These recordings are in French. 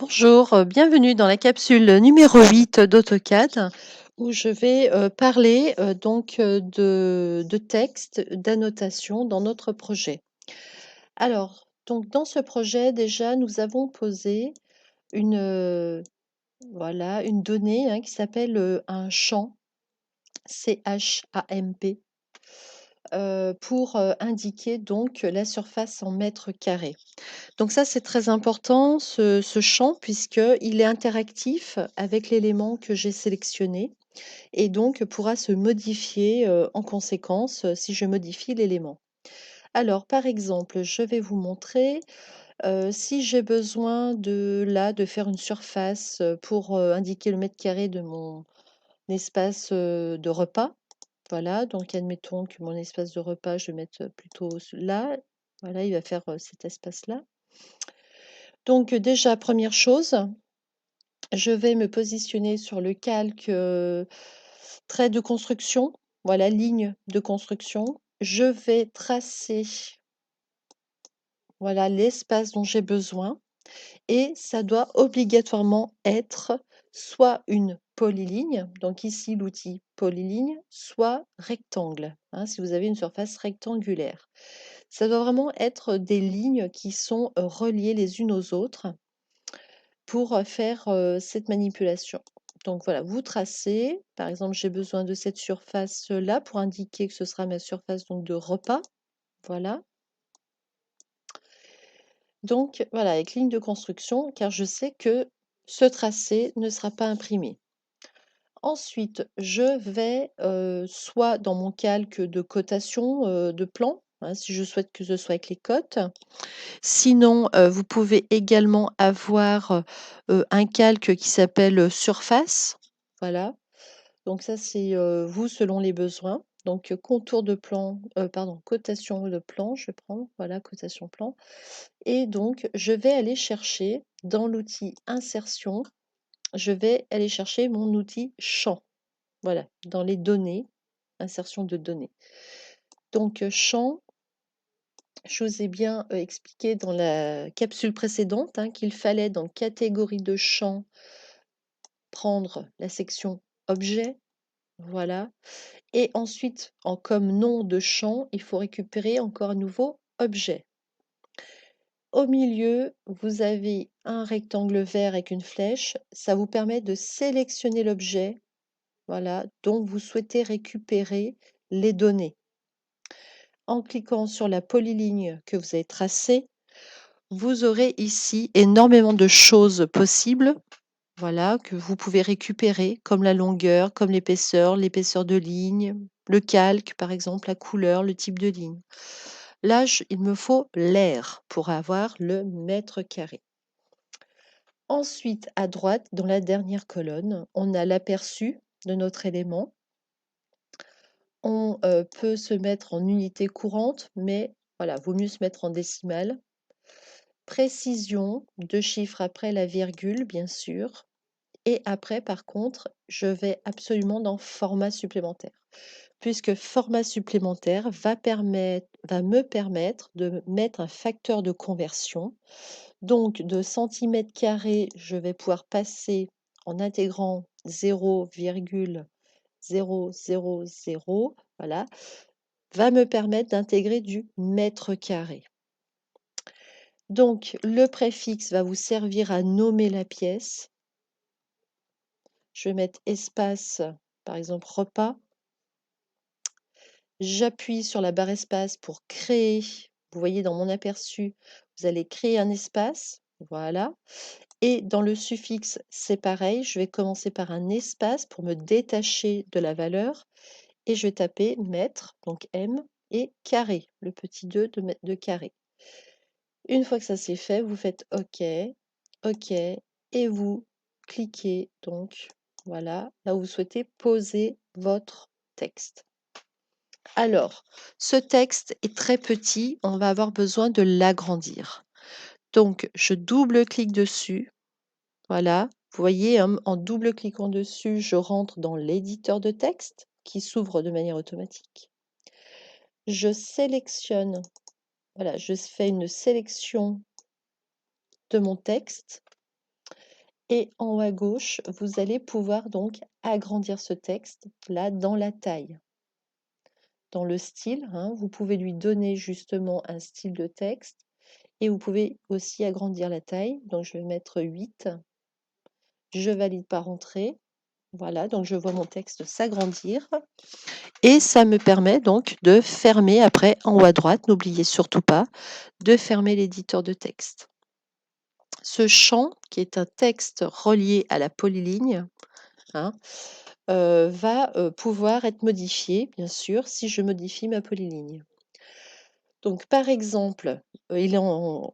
Bonjour, bienvenue dans la capsule numéro 8 d'AutoCAD où je vais parler de texte, d'annotation dans notre projet. Alors, donc dans ce projet, déjà, nous avons posé une, voilà, une donnée qui s'appelle un champ, CHAMP, pour indiquer donc la surface en mètres carrés. Donc ça, c'est très important, ce champ, puisqu'il est interactif avec l'élément que j'ai sélectionné et donc pourra se modifier en conséquence si je modifie l'élément. Alors, par exemple, je vais vous montrer si j'ai besoin de faire une surface pour indiquer le mètre carré de mon espace de repas. Voilà, donc admettons que mon espace de repas, je vais mettre plutôt là. Voilà, il va faire cet espace-là. Donc déjà, première chose, je vais me positionner sur le calque trait de construction, voilà, ligne de construction. Je vais tracer voilà, l'espace dont j'ai besoin et ça doit obligatoirement être soit une polyligne, donc ici l'outil polyligne, soit rectangle, si vous avez une surface rectangulaire. Ça doit vraiment être des lignes qui sont reliées les unes aux autres pour faire cette manipulation. Donc voilà, vous tracez, par exemple, j'ai besoin de cette surface-là pour indiquer que ce sera ma surface donc, de repas. Voilà. Donc voilà, avec ligne de construction, car je sais que ce tracé ne sera pas imprimé. Ensuite, je vais soit dans mon calque de cotation de plan, si je souhaite que ce soit avec les cotes. Sinon, vous pouvez également avoir un calque qui s'appelle surface. Voilà. Donc ça, c'est vous selon les besoins. Donc contour de plan, pardon, cotation de plan, je prends, voilà, cotation plan. Et donc, je vais aller chercher dans l'outil insertion, je vais aller chercher mon outil champ. Voilà, dans les données, insertion de données. Donc champ, je vous ai bien expliqué dans la capsule précédente qu'il fallait dans catégorie de champ prendre la section objet, voilà. Et ensuite, comme nom de champ, il faut récupérer encore à nouveau objet. Au milieu, vous avez un rectangle vert avec une flèche. Ça vous permet de sélectionner l'objet, voilà, dont vous souhaitez récupérer les données. En cliquant sur la polyligne que vous avez tracée, vous aurez ici énormément de choses possibles, voilà, que vous pouvez récupérer, comme la longueur, comme l'épaisseur de ligne, le calque, par exemple, la couleur, le type de ligne. Là, il me faut l'air pour avoir le mètre carré. Ensuite, à droite, dans la dernière colonne, on a l'aperçu de notre élément. On peut se mettre en unité courante, mais voilà, vaut mieux se mettre en décimale. Précision, 2 chiffres après la virgule, bien sûr. Et après, par contre, je vais absolument dans format supplémentaire, puisque format supplémentaire va me permettre de mettre un facteur de conversion. Donc, de centimètres carrés, je vais pouvoir passer en intégrant 0,000, voilà, va me permettre d'intégrer du mètre carré. Donc, le préfixe va vous servir à nommer la pièce. Je vais mettre espace, par exemple repas. J'appuie sur la barre espace pour créer. Vous voyez dans mon aperçu, vous allez créer un espace. Voilà. Et dans le suffixe, c'est pareil. Je vais commencer par un espace pour me détacher de la valeur. Et je vais taper mètre, donc M, et carré, le petit 2 de carré. Une fois que ça c'est fait, vous faites OK, OK, et vous cliquez donc, voilà, là où vous souhaitez poser votre texte. Alors, ce texte est très petit, on va avoir besoin de l'agrandir. Donc, je double-clique dessus, voilà. Vous voyez, en double-cliquant dessus, je rentre dans l'éditeur de texte qui s'ouvre de manière automatique. Je sélectionne, voilà, je fais une sélection de mon texte. Et en haut à gauche, vous allez pouvoir donc agrandir ce texte là dans la taille. Dans le style, hein, vous pouvez lui donner justement un style de texte et vous pouvez aussi agrandir la taille. Donc je vais mettre 8. Je valide par entrée. Voilà, donc je vois mon texte s'agrandir. Et ça me permet donc de fermer après en haut à droite. N'oubliez surtout pas de fermer l'éditeur de texte. Ce champ, qui est un texte relié à la polyligne, hein, va pouvoir être modifié, bien sûr, si je modifie ma polyligne. Donc, par exemple, on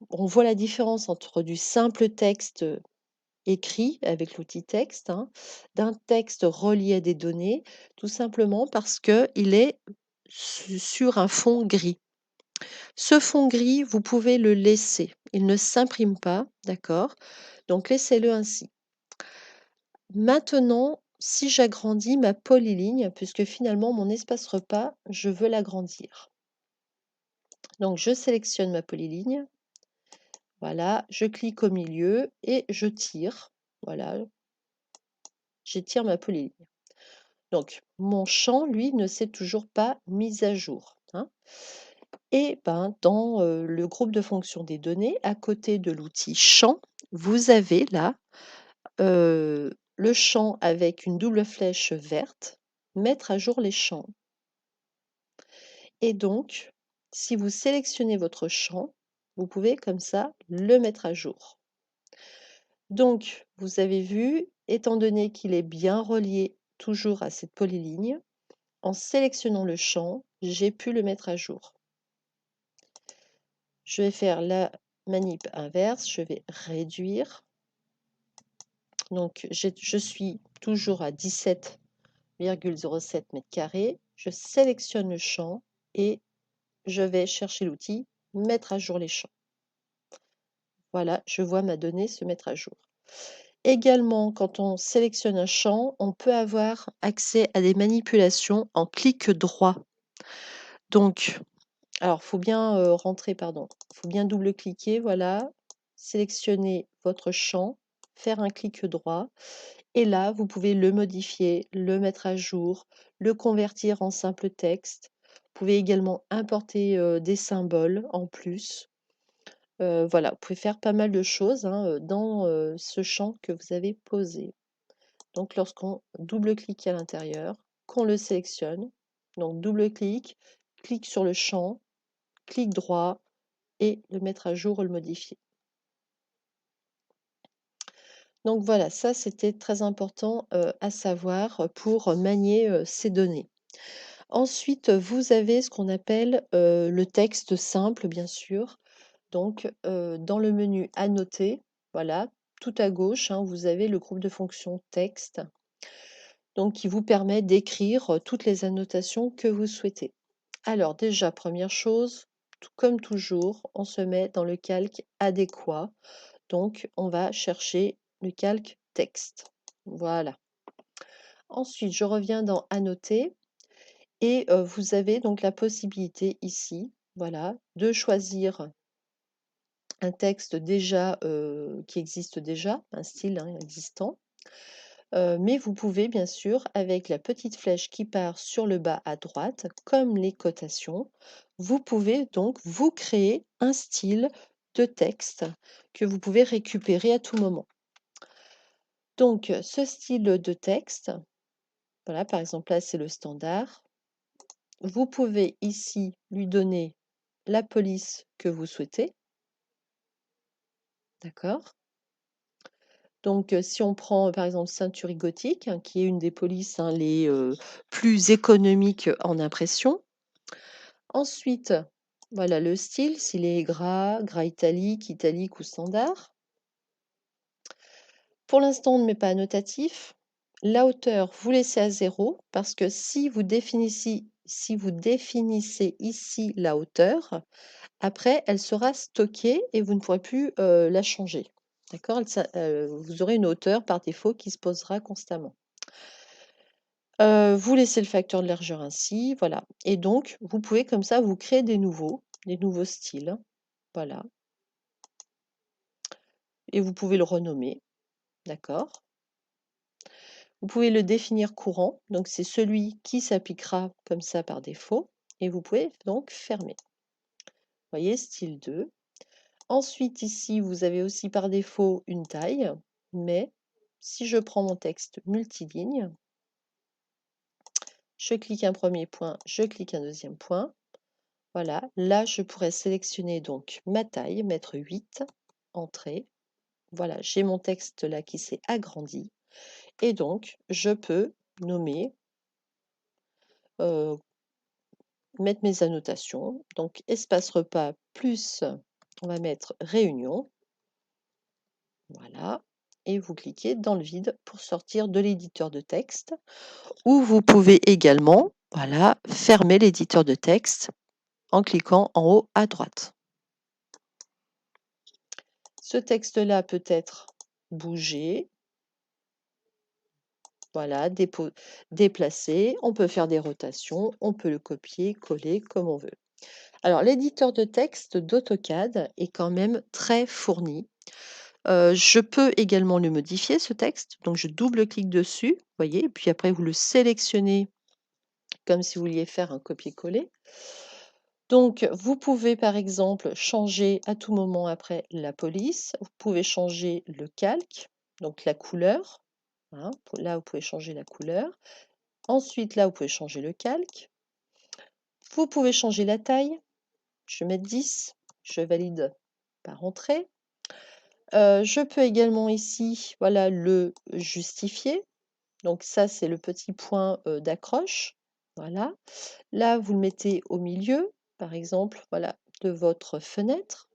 voit la différence entre du simple texte écrit avec l'outil texte, hein, d'un texte relié à des données, tout simplement parce qu'il est sur un fond gris. Ce fond gris, vous pouvez le laisser. Il ne s'imprime pas, d'accord? Donc, laissez-le ainsi. Maintenant, si j'agrandis ma polyligne, puisque finalement mon espace repas, je veux l'agrandir. Donc je sélectionne ma polyligne, voilà, je clique au milieu et je tire, voilà, j'étire ma polyligne. Donc mon champ, lui, ne s'est toujours pas mis à jour, hein. Et ben, dans le groupe de fonctions des données, à côté de l'outil champ, vous avez là le champ avec une double flèche verte, mettre à jour les champs. Et donc, si vous sélectionnez votre champ, vous pouvez comme ça le mettre à jour. Donc, vous avez vu, étant donné qu'il est bien relié toujours à cette polyligne, en sélectionnant le champ, j'ai pu le mettre à jour. Je vais faire la manip inverse, je vais réduire. Donc, je suis toujours à 17,07 m². Je sélectionne le champ et je vais chercher l'outil mettre à jour les champs. Voilà, je vois ma donnée se mettre à jour. Également, quand on sélectionne un champ, on peut avoir accès à des manipulations en clic droit. Donc, alors, faut bien rentrer, pardon, faut bien double-cliquer, voilà, sélectionner votre champ, faire un clic droit, et là, vous pouvez le modifier, le mettre à jour, le convertir en simple texte. Vous pouvez également importer des symboles en plus. Voilà, vous pouvez faire pas mal de choses, hein, dans ce champ que vous avez posé. Donc lorsqu'on double-clique à l'intérieur, qu'on le sélectionne, donc double-clic, clic sur le champ, clic droit et le mettre à jour ou le modifier. Donc voilà, ça c'était très important à savoir pour manier ces données. Ensuite, vous avez ce qu'on appelle le texte simple, bien sûr. Donc, dans le menu Annoter, voilà, tout à gauche, hein, vous avez le groupe de fonctions texte, donc qui vous permet d'écrire toutes les annotations que vous souhaitez. Alors déjà, première chose, comme toujours, on se met dans le calque adéquat. Donc, on va chercher le calque texte. Voilà. Ensuite, je reviens dans Annoter et vous avez donc la possibilité ici, voilà, de choisir un texte déjà qui existe déjà, un style, hein, existant. Mais vous pouvez bien sûr, avec la petite flèche qui part sur le bas à droite, comme les cotations, vous pouvez donc vous créer un style de texte que vous pouvez récupérer à tout moment. Donc, ce style de texte, voilà, par exemple là, c'est le standard. Vous pouvez ici lui donner la police que vous souhaitez. D'accord? Donc, si on prend par exemple Ceinturie Gothique, hein, qui est une des polices, hein, les plus économiques en impression. Ensuite, voilà le style, s'il est gras, gras italique ou standard. Pour l'instant, on ne met pas annotatif. La hauteur, vous laissez à 0 parce que si vous définissez ici la hauteur, après, elle sera stockée et vous ne pourrez plus la changer. D'accord? Vous aurez une hauteur par défaut qui se posera constamment. Vous laissez le facteur de largeur ainsi, voilà. Et donc, vous pouvez comme ça vous créer des nouveaux styles. Voilà. et vous pouvez le renommer, d'accord? Vous pouvez le définir courant, donc c'est celui qui s'appliquera comme ça par défaut, et vous pouvez donc fermer. Vous voyez, style 2. Ensuite, ici, vous avez aussi par défaut une taille, mais si je prends mon texte multiligne, je clique un premier point, je clique un deuxième point. Voilà, là, je pourrais sélectionner donc ma taille, mettre 8, entrée. Voilà, j'ai mon texte là qui s'est agrandi. Et donc, je peux nommer, mettre mes annotations. Donc, espace repas plus, on va mettre réunion. Voilà. Et vous cliquez dans le vide pour sortir de l'éditeur de texte. Ou vous pouvez également, voilà, fermer l'éditeur de texte en cliquant en haut à droite. Ce texte-là peut être bougé, voilà, déplacé, on peut faire des rotations, on peut le copier, coller comme on veut. Alors, l'éditeur de texte d'AutoCAD est quand même très fourni. Je peux également le modifier, ce texte. Donc, je double-clique dessus, vous voyez, puis après, vous le sélectionnez comme si vous vouliez faire un copier-coller. Donc, vous pouvez par exemple changer à tout moment après la police. Vous pouvez changer le calque, donc la couleur. Hein, là, vous pouvez changer la couleur. Ensuite, là, vous pouvez changer le calque. Vous pouvez changer la taille. Je vais mettre 10. Je valide par entrée. Je peux également ici, voilà, le justifier. Donc ça, c'est le petit point d'accroche. Voilà. Là, vous le mettez au milieu, par exemple, voilà, de votre fenêtre.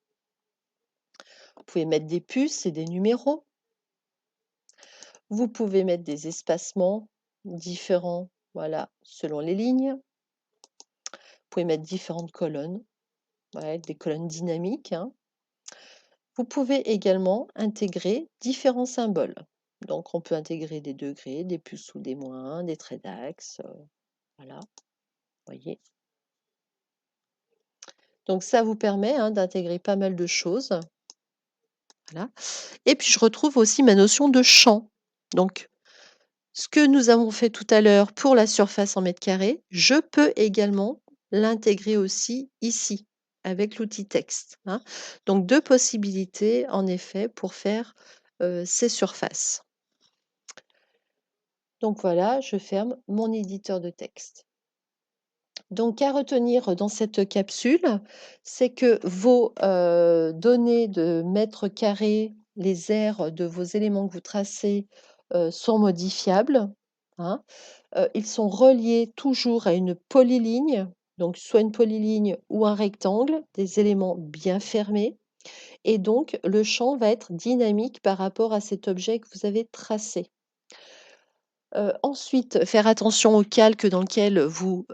Vous pouvez mettre des puces et des numéros. Vous pouvez mettre des espacements différents, voilà, selon les lignes. Vous pouvez mettre différentes colonnes, ouais, des colonnes dynamiques, hein. Vous pouvez également intégrer différents symboles. Donc, on peut intégrer des degrés, des plus ou des moins, des traits d'axe, voilà, voyez. Donc, ça vous permet hein, d'intégrer pas mal de choses. Voilà. Et puis, je retrouve aussi ma notion de champ. Donc, ce que nous avons fait tout à l'heure pour la surface en mètres carrés, je peux également l'intégrer aussi ici, avec l'outil texte. Hein. Donc, deux possibilités, en effet, pour faire ces surfaces. Donc voilà, je ferme mon éditeur de texte. Donc à retenir dans cette capsule, c'est que vos données de mètres carrés, les aires de vos éléments que vous tracez sont modifiables. Hein. Ils sont reliés toujours à une polyligne, donc soit une polyligne ou un rectangle, des éléments bien fermés. Et donc le champ va être dynamique par rapport à cet objet que vous avez tracé. Ensuite, faire attention au calque dans lequel vous,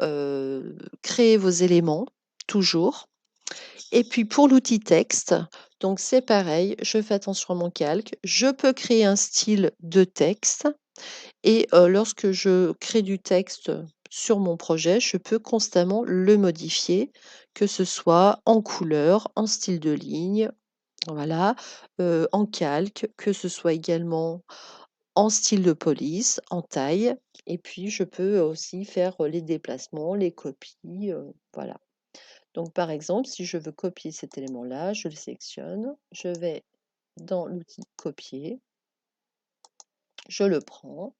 créez vos éléments, toujours. Et puis pour l'outil texte, donc c'est pareil, je fais attention à mon calque. Je peux créer un style de texte et lorsque je crée du texte sur mon projet, je peux constamment le modifier, que ce soit en couleur, en style de ligne, voilà, en calque, que ce soit également en style de police, en taille, et puis je peux aussi faire les déplacements, les copies, voilà. Donc par exemple, si je veux copier cet élément-là, je le sélectionne, je vais dans l'outil copier, je le prends,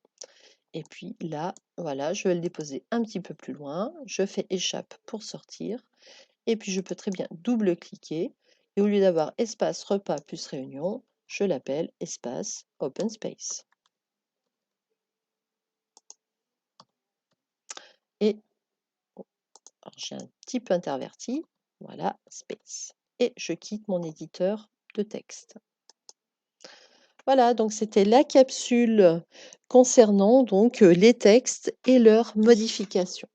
et puis là, voilà, je vais le déposer un petit peu plus loin, je fais échappe pour sortir, et puis je peux très bien double-cliquer, et au lieu d'avoir espace repas plus réunion, je l'appelle espace open space. Et j'ai un petit peu interverti, voilà, space. Et je quitte mon éditeur de texte. Voilà, donc c'était la capsule concernant donc les textes et leurs modifications.